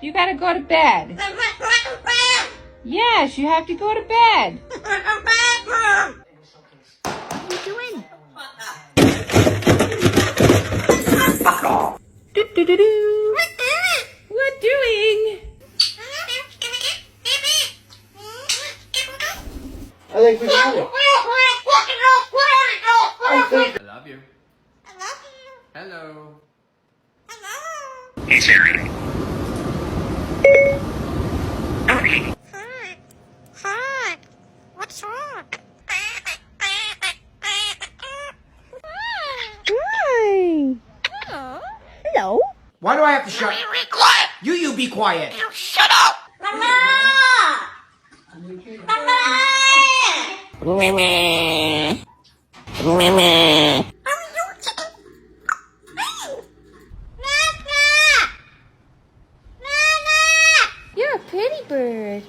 You gotta go to bed. Yes, you have to go to bed. What are you doing? Do-do-do-do. What doing? I think we got it. I love you. Hello. Hey Siri. Hi. What's wrong? Hi. Hello. Why do I have to shut? Be quiet. You be quiet. You shut up. You're a pretty bird.